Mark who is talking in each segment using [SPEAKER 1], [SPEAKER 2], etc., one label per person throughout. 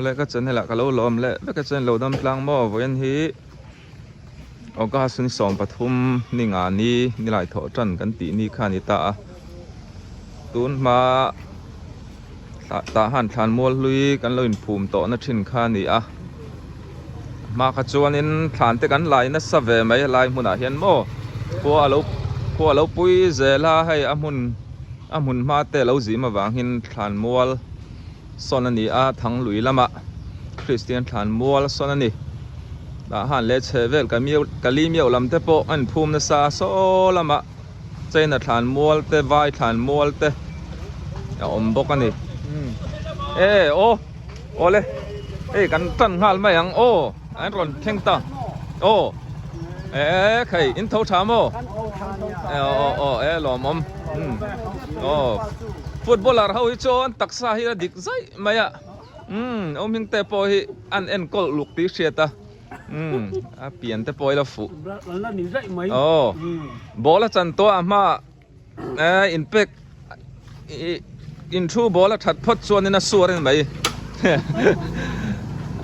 [SPEAKER 1] le ka chen hela ka lo lom le ve ka chen lo dam tlang mo wen hi ka sun som pathum ni nga ni lai tho tran kan ti ni kha ni ta tun ma ta han than mol lui kan lo in phum to na thin kha ni ma kha chuan in than te kan lai na sa ve mai lai mun a hian mo ko alo pui zela hai amun ma te lo zi ma wang hin than mol son ani thang lui lama Christian than mol son ani da han le chevel ka li miau lam te po an phum na sa so lama chaina than mol te vai than mol te om bok ani o le kan tan hal mai ang an ron theng ta khai in thau tha mo lo mom footballer how hi chon taksa hi dik zai maya hing te po hi an en kol luk ti hriata a pian te poi la fu bola chan to ama impact in thu bola that phot chuan in a suarin mai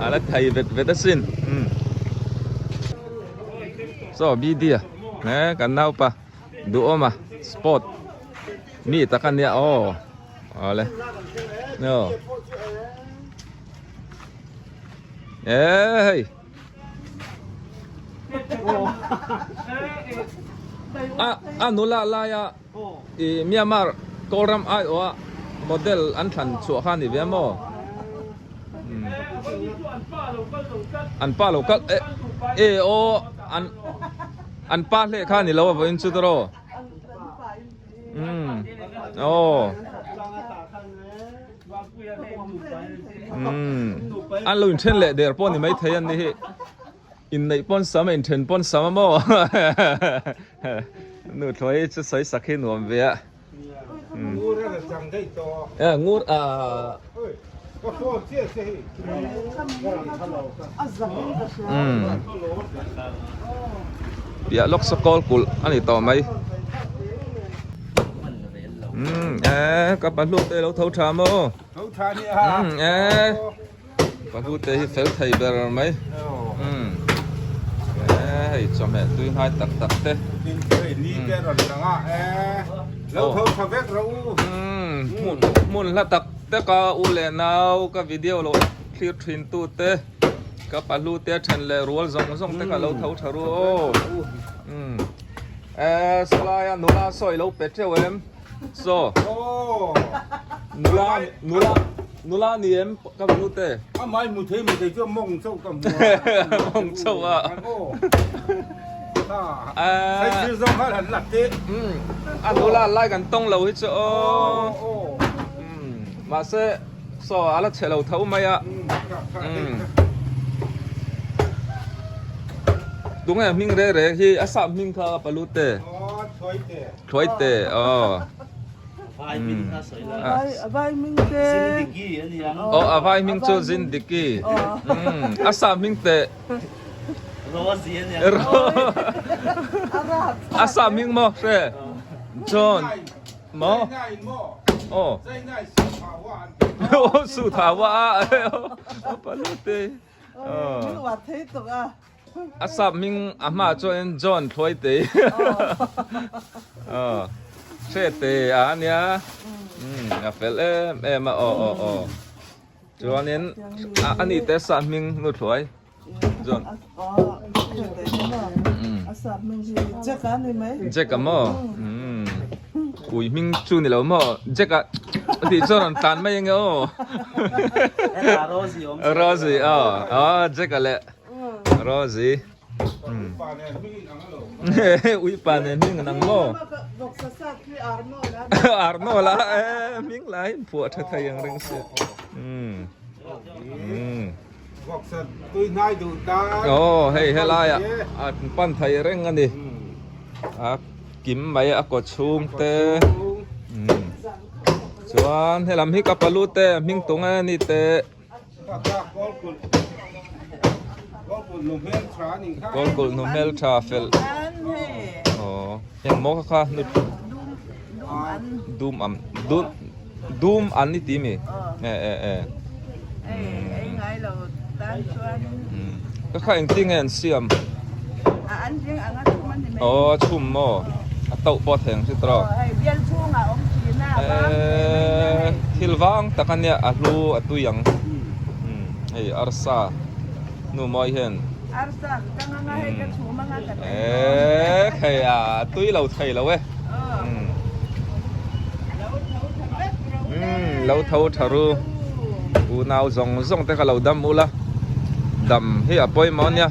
[SPEAKER 1] ala thai vet sin so bidia kan nau pa duoma sport mi takan ya ole no hey nula la ya Myanmar koram ai model an than chu kha ni ve mo an pa lo kal an pa le kha ni lo wa in chu tro an lo in then le der pon ni mai thayan ni hi in nei pon sama in then pon sama mo nu thoi chu sai sakhe nuam ve
[SPEAKER 2] ngur ra chang dai to
[SPEAKER 1] ngur
[SPEAKER 2] ก็โคตรเสียสิ
[SPEAKER 1] ya lok sokol kul ani to mai ka pa lu te lo thau tha mo
[SPEAKER 2] thau tha ni ha
[SPEAKER 1] pa lu te hi fel thai ber mai hey chom he tu hai tak tak te
[SPEAKER 2] tin cái ni te ron nga lo thau tha vek ro
[SPEAKER 1] mun la tak te ka u le nau ka video lo clear thin tu te ka pa lu te than le rol zong te ka lo thau tharu salaya nula soi lo petrewem so nula ni em ka lu te
[SPEAKER 2] mai mu thei cho mong sâu cầm
[SPEAKER 1] mong sâu
[SPEAKER 2] sai sư dòng ha hẳn lặt thế
[SPEAKER 1] nula lai kan tong lo hi cho mà sẽ so ala chelo thau mai đúng là mình re hi asa mình kha palute thoi te
[SPEAKER 3] vai mình ta soi la
[SPEAKER 4] vai mình te
[SPEAKER 3] zindagi ani ang
[SPEAKER 1] vai mình cho zindagi asa mình te
[SPEAKER 3] rozi ani
[SPEAKER 1] asa mình mo re John mo su thả wa palute
[SPEAKER 4] mình hoạt thế tục
[SPEAKER 1] asa mình ama cho en John thoi te che te ania fel em cho nên anh ấy te sa mình nu thoi John
[SPEAKER 4] asa mình gì chắc cái này mấy
[SPEAKER 1] chắc cái mo ui mình chu này lâu mo chắc cái thì cho nó tan mấy nghe
[SPEAKER 3] rozi
[SPEAKER 1] Rosie chắc cái lệ Rosie ui pa này mình nang mo Arno la mình lại phụ thầy yang rừng xe
[SPEAKER 2] gọc sật tôi nay đủ ta
[SPEAKER 1] hey lai pan thầy rừng anh đi kim mấy có chum te chuan he lam hi ka palu te ming tung ani te gol kul no mel tra fel yang mo kha nu dum an ni ti mi
[SPEAKER 4] lo tan chuan
[SPEAKER 1] ก็ข้าเองจริงเห็นเสียม
[SPEAKER 4] an jing anga chuman ni mai
[SPEAKER 1] อ๋อชุ่มหม้อเต่าปอแทงสิตรอ
[SPEAKER 4] ai bial chunga om chi na ba
[SPEAKER 1] ทิลวางตะกันเนี่ยอัลูอัตุยังไอ้อาร์ซาหนูมอยเห็น
[SPEAKER 4] arsa kanga hai ka chuma nga ka
[SPEAKER 1] ใครตุยเราไทยแล้วเว้ยเราเท่าทารุอูนาวซองแต่ก็เราดำมูละดำที่อปอยมอนเนี่ย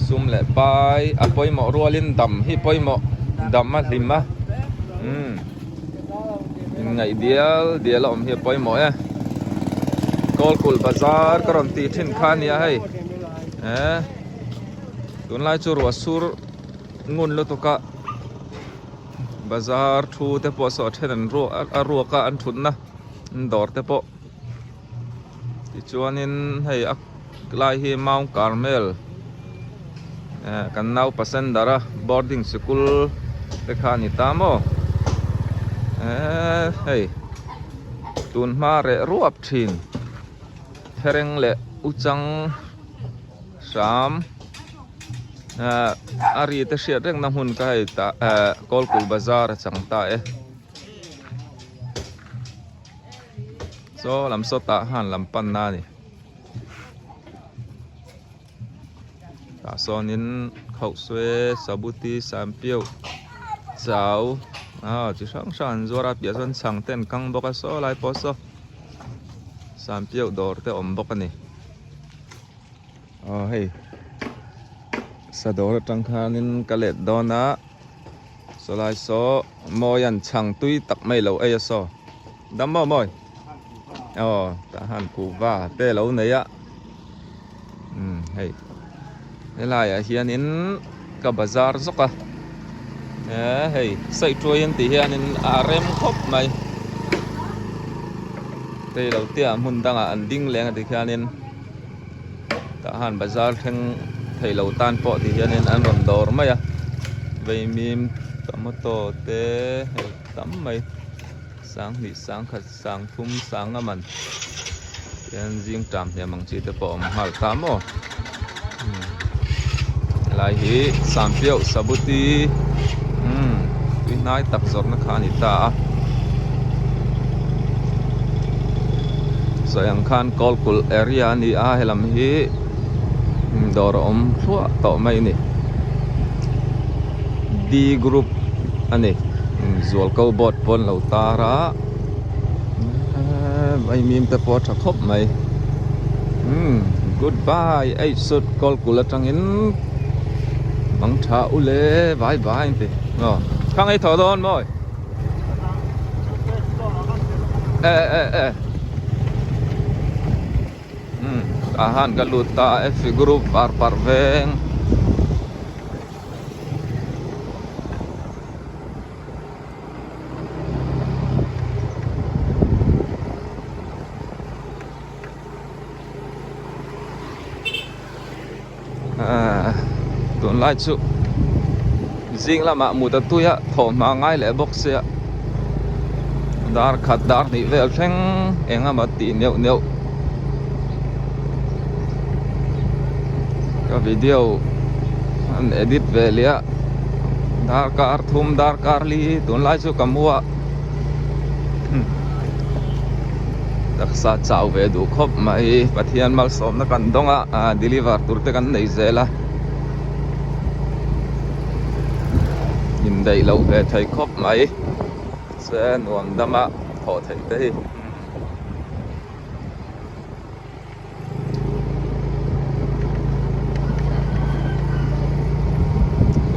[SPEAKER 1] ซุ่มแหละไปอปอยหมอรัวลินดำที่ปอยหมอดำมาลิมมายังไงเดียวเราที่ปอยหมอเนี่ยกอลกุลบาซาร์กรอนตีทิ้งข้านี่ให้ตุนไล่จูรัวสูรงุนลุตุกะบาซาร์ทูเตปอสอดเห็นรัวกะอันทุนนะดอร์เตปอที่จวนนินให้อักไล่ให้มาวคาร์เมลกันนาวเปอร์เซ็นต์ดาระบอร์ดิ้งสกูลเตขานิตามอให้ตุนมาเรรัวบทินเฮเรงเละอุจังสามอารีเตเชียเร่งน้ำหุ่นก็ให้ตากอลกุลบาซาร์จังตาโซลำโซตาหันลำปันนานี่ตาโซนินเขาสวยสาบุตีสามเปียวเจ้าจิช่างฉันจวราเปียส่วนช่างเต้นกังบอกโซไลปอโซสามเปียวดอร์เตอมบอกนี่เฮ้ยสะดวกจังคานินกะเล็ดดอนะสลายโซมอยันช่างตุยตักไม่เหลาโซดำมอมอยทหารกูว่าเต้เหลาไหนเฮ้ยนี่ลายเฮียนินกับบาซาร์ซกเฮ้ยใส่ตัวยันตีเฮียนินอาเรมครบไหมเต้เหลาเตี้ยมุนดังอันดิ้งแรงตีเฮียนินทหารบาซาร์ทั้งไทยเหล่าตานปอที่เฮียนินอันรอนดอร์ไหมใบมีมตมโตเต้ตั้มไหมสังหิสังขัดสังทุ่มสังมันยันจิงจำเนี่ยมังจีตะปอมหัลตามอลายฮีสามเปียวสาบุตีตุยนายตักจอดนักขานิตาสยังคันกอลกุลเอริยานี่เฮลัมฮีดอร์อมชัวต่อไม่นี่ดีกรุ๊ปอันนี้Zual kau bot pon lau tara, ai mim te pot thakop mai, goodbye, ai sut kol kula tangin, bang tha ule, bye bye te, kang ai thọ don moi, ahan galuta F group par veng. Tuần lai chú riêng là mà mù ta tôi á thổ mà ngay lẽ bốc xe dar khát dar đi về phèn em mà tỉ nhiều cái video anh edit về lia dar car thum dar car li tuần lai chú cầm mua đặc sa chào về đủ khop mai bắt hiền mal som nó cần đông á deliver tur te kan nei zela nhìn đây lâu về thầy khóc máy sẽ nuông đâm ạ thọ thầy đây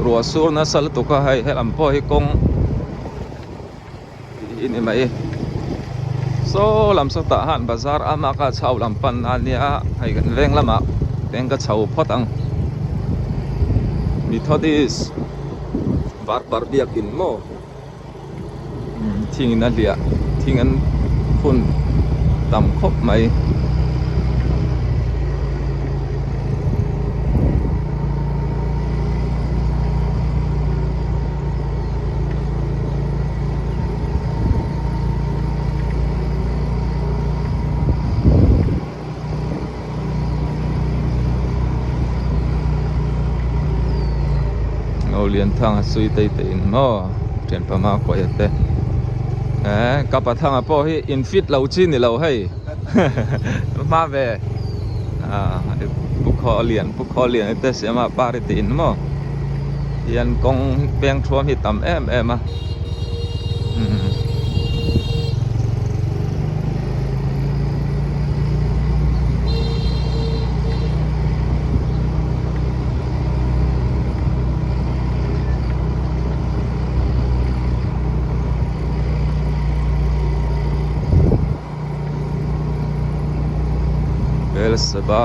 [SPEAKER 1] rùa xuống nó sẵn tụ có hay làm po hay công ini mày so làm sao ta hạn bazar ama ka chau làm pan ania hay gần veng lắm ạ veng ka chau pot ang Methodist bar biakin mo tingin na dia tingan pun tam khop mai เรียนทางสุยเตยอินโมเรียนประมาณกว่าเตกับทางพ่อให้อินฟิตเราจีนี่เราให้มาเวผู้ขอเรียนเตเสียมาปาริตินโมเรียนกงเปียงชวมหิตำมาElseba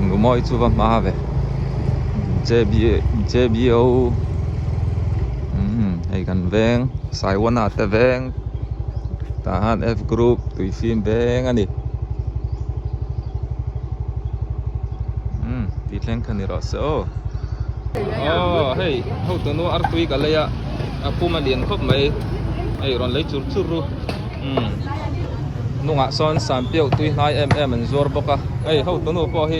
[SPEAKER 1] ngumoi chu va ma ve JBO ai kan veng sai wana te veng tahan F group tui phim veng ani ti thleng khani ro so hey ho tu no ar tui ka leya apuma lian khop mai ai ron lei chur chur ru nung son sam piao tui nai an zor boka ai ho tu no po hi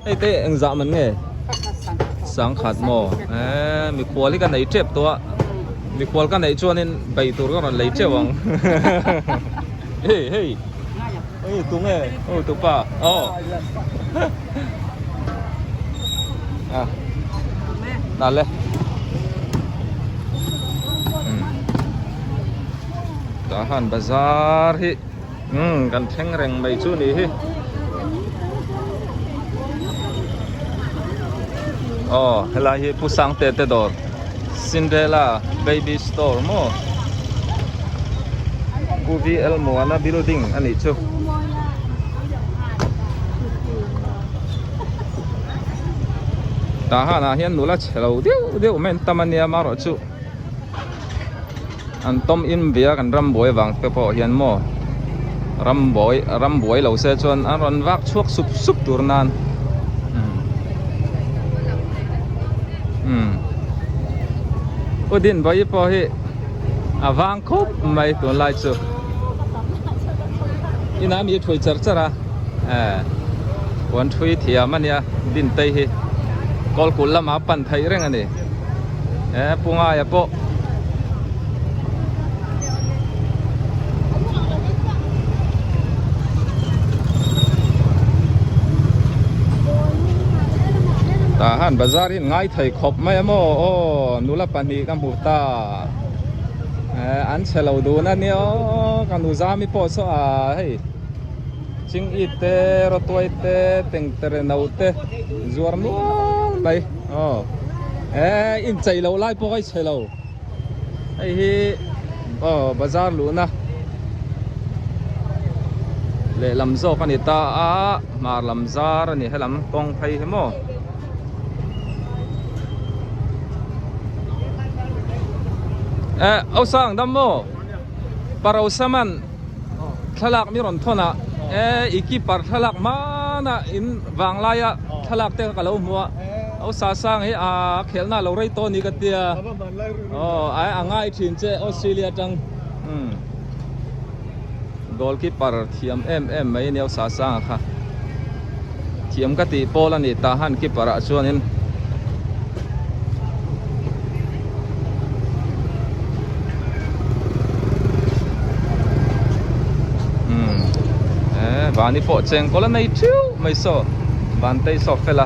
[SPEAKER 1] ai te ang za man nge sang khat mo mi kwal ka nei trep to mi kwal ka nei chuan in bai tur ka ron lei chewang hey tu nge tu pa dale tahan bazar hi kan theng reng mai chu ni hi helai hi pusang te dor Cinderella baby store mo UVL mo ana building ani chu tahan a hian nula chelo deu men tamania maro chu an tom in bia kan ramboi wang pe po hian mo ramboi lo se chuan an ron wak chuak sup turnan udin bai po hi awang khop mai tu lai chu inam ye thui chara wan thui thia mania din tei hi kol kulama pan thai reng ani punga ya po tahan bazar hin ngai thai khop mai mo nula pani kamputa an chelo du na ni kanu zami po so hey ching ite rotoite tengtere naute zuar no bai in chai lo lai po kai chelo ai hi bazar lu na le lam zo kan ita mar lam zar ni helam kong phai he moเอาสั่งดำโมปารเอาสมันทลักมีรอนทนะอีกีปาร์ทลักมานะอินวางลายะทลักเตะกับเราหัวเอาสาสั่งให้เขลน่าเราไรตัวนี้กันเดียง่ายถิ่นเจออสเตรเลียจังกอลกีปาร์ทีมไม่เนี่ยสาสั่งค่ะทีมกติโปแลนด์ตาหันกีปาร์ชวนนินวันนี้พอเจงก็แล้วในทิวไม่โซ่วันเตยโซเฟล่า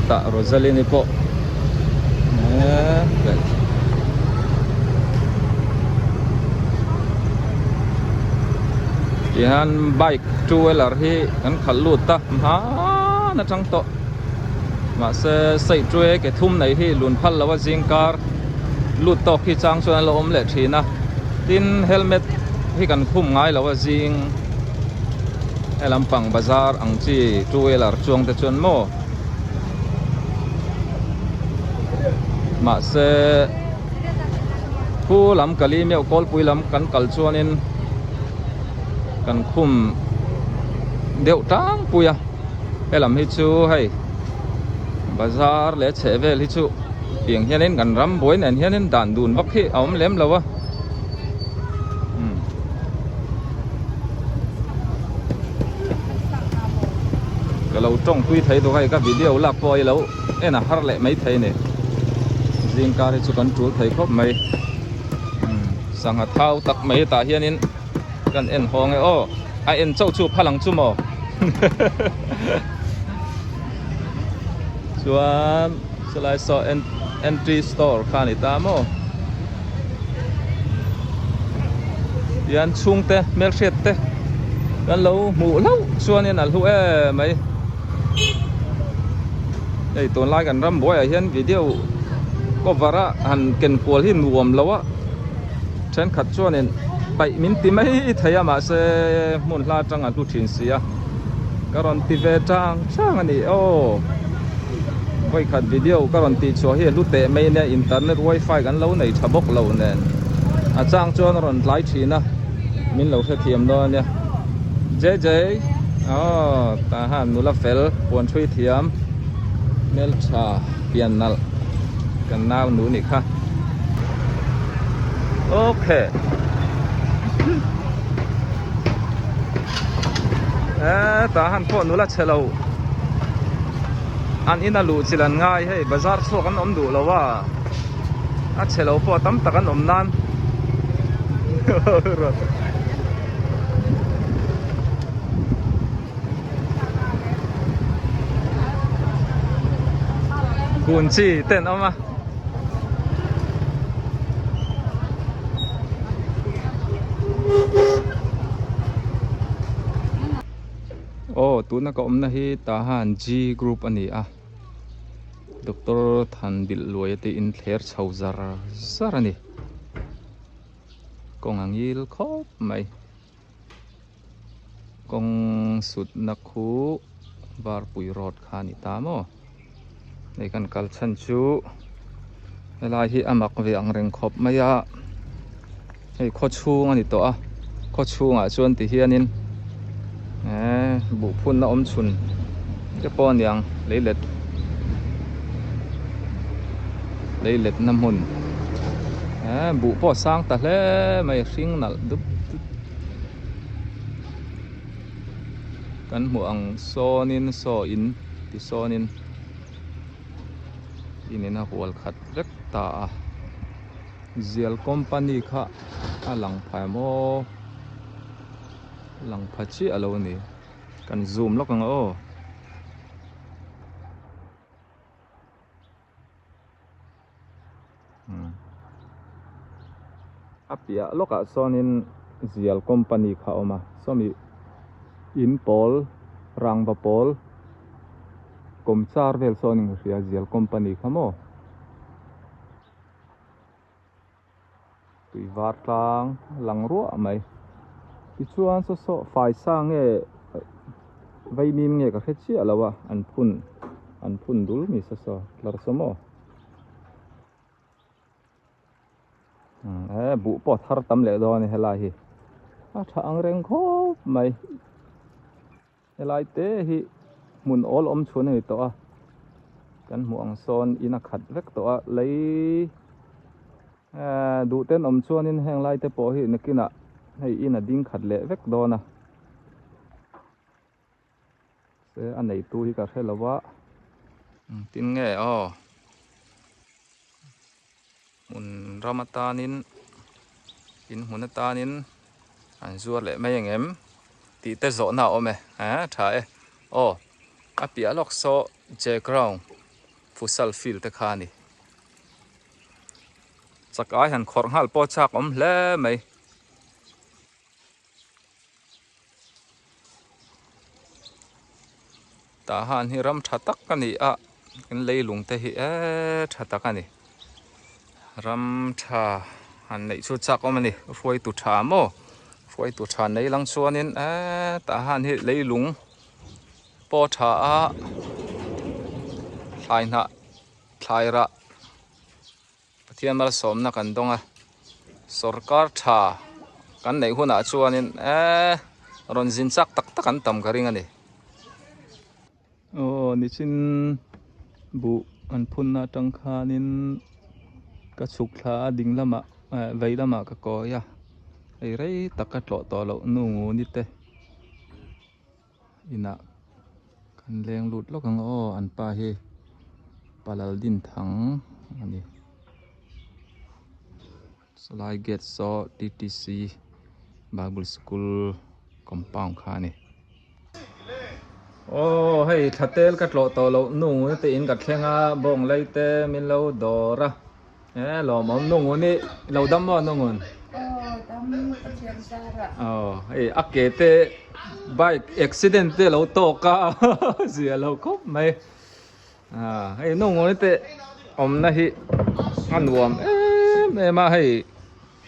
[SPEAKER 1] ตาโรซาลีนี่พอที่ฮันไบค์จูเอลาร์ฮีกันขัดลูดตาน่าจังโตมาเใส่จูเอเกทุ่มในที่ลุนพัลแล้วว่าจิงการลูดตอกที่จังส่วนเราอมเล็ดทีนะตินเฮลเมตที่กันคุ้มง่ายแล้วว่าจิงลำปังบาซาร์อังจีจูเอลาร์จวงแต่จนโมมาเสผู้ลำกะลีเมียวกอลปุยลำกันกัลชวนินกันคุ้มเดี๋ยวตั้งปุยลำฮิจูให้บาซาร์เละเฉเวลฮิจูเพียงเฮียนินกันรำบวยเนี่ยเฮียนินด่านดูนวักที่เอาเล็มแล้ววะ cái lâu trong tuy thấy tôi cái video lạc voi lâu em là har lệ mấy thấy này riêng cả thì chụp control thấy khóc mấy sang hạt thao tắc mấy ta hiện in gần em hong ấy ô ai em châu chụp hai lăng chụp mò chuan sẽ lại so entry store khan này ta mò yan chung te milkshake te gan lâu mũ lâu chuan nên là lũ mấy đây tuần lai gần ram boy hiện video có vara han ken kual hin nuam lâu á trên khát chuan nên bảy min ti mấy thấy mà sẽ muốn la trang ăn tu thiên sĩ à karon ti về trang anh đi ô quay khát video karon ti cho hi lút tệ mấy nè internet wifi gan lâu này chả bốc lâu nè à trang chuan ron lái chi na min lâu sẽ thiam đó nha JJ ta han nula fel pon thui thiam mel cha pian nal kan naw nu ni kha okay ta han pon nula chelo an ina lu chilan ngai hei bazar chu kan om du lawa a chelo po tam takan om nan cuốn chi tên ông à tu na ko na hi tahan G group ani a Dr. Than bil loi te in thler chhauzar zarani kong angil khop mai kong sut na khu var pui rod khani tamo nei kan kal chan chu lai hi amak ve ang reng khop maya hei kho chung ani to a kho chung a chuan ti hianin bu phun na om chun ke pon yang leilet nam hun bu po sang ta hle mai hring nal dup kan mu ang sonin so in ti sonin inin a hual khat rek ta zial company kha alang phai mo lang phachi alo ni kan zoom lok ang o apia loka sonin zial company kha oma somi in pol rang ba pol komchar vel soning ria zial company khamo tui var tlang lang ro mai ti chuan so fai sang nge vai mim nge ka khechi alawa an phun dul mi so lar somo bu po thar tam le do ni hela hi a tha ang reng khop mai helai te hi mun ol om chune to a kan mu ang son ina khat vek to a lei du ten om chuan in heng lai te po hi nakina hei ina ding khat le vek do na se an nei tu hi ka helawa tin nge mun ramatanin in hunatanin an zuar le mai engem ti te zo na ome tha apia lok so je ground futsal field te khani chakai han khor hal po chak om hle mai ta han hi ram thatak ani a in leilung te hi thatak ani ram tha han nei chu chak om ani foi tu tha mo foi tu tha nei lang chuanin ta han hi leilung po tha a thlai ra pathian mal som na kan donga sarkar tha kan nei huna chuanin ron jin chak tak tak an tam garing ani ni chin bu an phun na tang khanin ka chuk thla ding lama vei lama ka ko ya ei rei taka tlo to lo nu ngu ni te ina kan leng lut lo kang o an pa hi palal din thang ani Salai Gate so TTC Bible School compound kha ni hei thatel ka tlo to lo nu te in ka thlenga bong leite min lo dora lo mom nu ni lo dam mo nu ngun
[SPEAKER 4] dam chiang sara
[SPEAKER 1] akete bike accident te lo to ka zia lo khop mai hei nu ngun te om na hi an wam me ma hei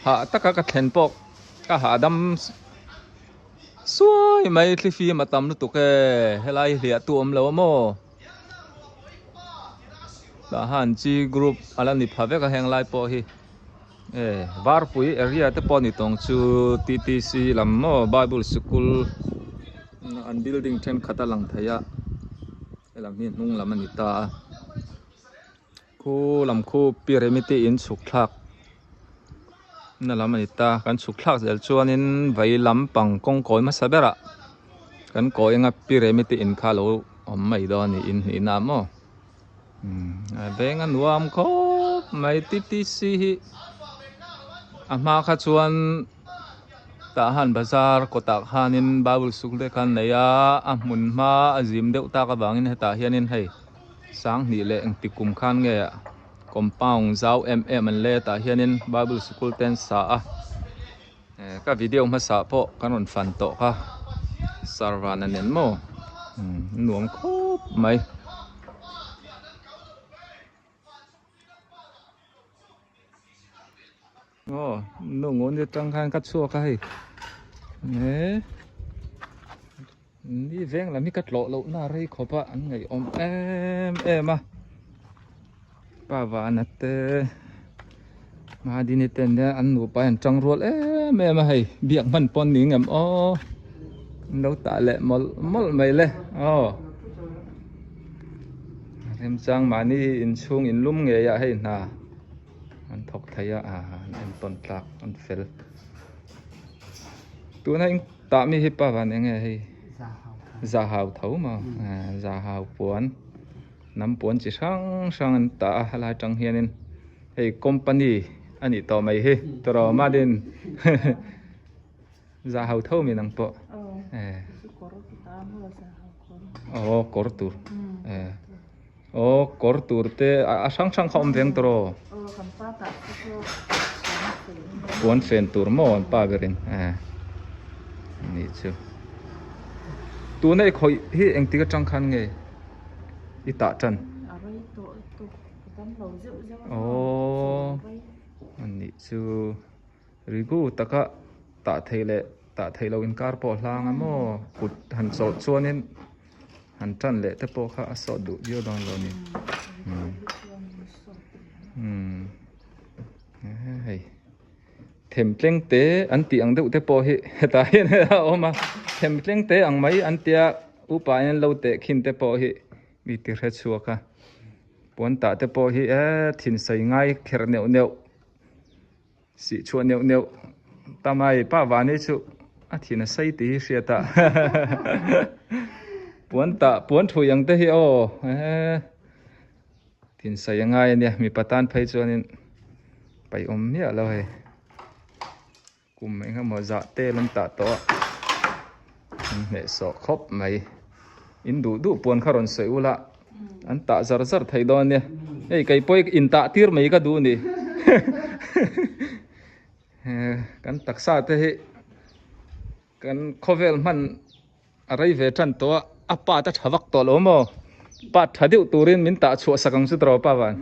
[SPEAKER 1] ha taka ka thlen pok ka ha dam xuôi mấy cái phim mà tầm nó tụt cái hay là hiện tuồng lâu mà là hàng chi group ala nịp hợp với cái hàng lại po hi var pui area te po ni tong chu TTC làm mà Bible School an building ten khata lang thaya làm hiện nung làm anh ta khu làm khu pyramid in suk thak na lam ani ta kan suklak zel chuanin vai lampang kongkoi ma sabera kan koinga pyramid in khalo om mai do ni in ni na mo bengan nuam ko mai TTC hi ama kha chuan ta han bazar kotak hanin Bible School de kan neya amun ma azim deuh ta ka bangin heta hianin hei sang ni le eng tikum khan nge compound zau an le ta hianin Bible School ten sa ka video ma sa po kanon fan to ka sarvan anen mo nuam khop mai nu ngon de tang khan ka chua ka hei ni veng la mi kat lo lo na rei khopa an ngai om em a pa va nate ma dini ten ne an nu pa an chang rol me ma hei biak man pon ni ngam lo ta le mol mai le em chang ma ni in chung in lum nge ya hei na an thok thaya an ton tlak an fel tu na in ta mi hi pa va ne nge hei za hau thau ma za hau puan nam puan chi sang an ta hala chang hianin hei company ani to mai hi tro ma din za hau thau mi nang po kor tur kor tur te a sang khom veng tro puan fen tur mo an pa berin ni chu tu nei khoi hi eng ti ka chang khan nge ita chan ani chu rigu taka ta theilo in kar po hlang amo kut han so chuanin han chan le te po kha so du dio don lo ni hei them tleng te an ti ang deuh te po hi heta hian oma them tleng te ang mai an tia upa en lo te khin te po hi mi ti hre chuaka pon ta te po hi thin sai ngai kher neu si chua neu tamai pa wani chu a thina sai ti hriata pon thu yang te hi thin sai ngai ne mi patan phai chuanin pai om mia lo he kum mai nga mo za te lam ta to ne so khop mai in du pon kharon sei ula an ta zar thai don ne ei kai poi in ta tir mai ka du ni kan taksa te hi kan khovel man arai ve than to apa ta thawak to lo mo pa thadiu turin min ta chu sakang su tro pa wan